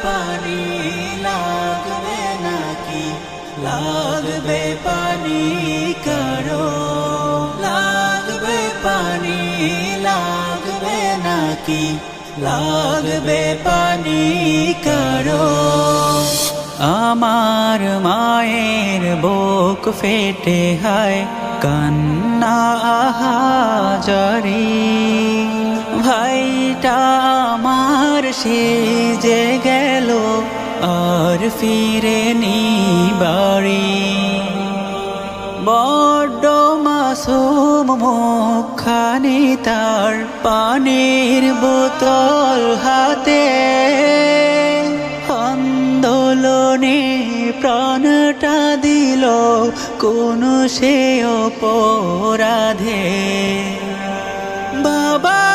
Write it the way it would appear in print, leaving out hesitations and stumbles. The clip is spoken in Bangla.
পানি লাগবে নাকি, লাগবে পানি কারো, লাগবে পানি লাগবে নাকি, লাগবে পানি কারো। আমার মায়ের বুক ফেটে হায় কান্না আহাজারি, ভাইটা আমার সে যে গেল আর ফিরেনি বাড়ি। বড্ড মাসুম মুখখানি তার, পানির বোতল হাতে, আন্দোলনে প্রাণটা দিল কোন সে অপরাধে। বাবা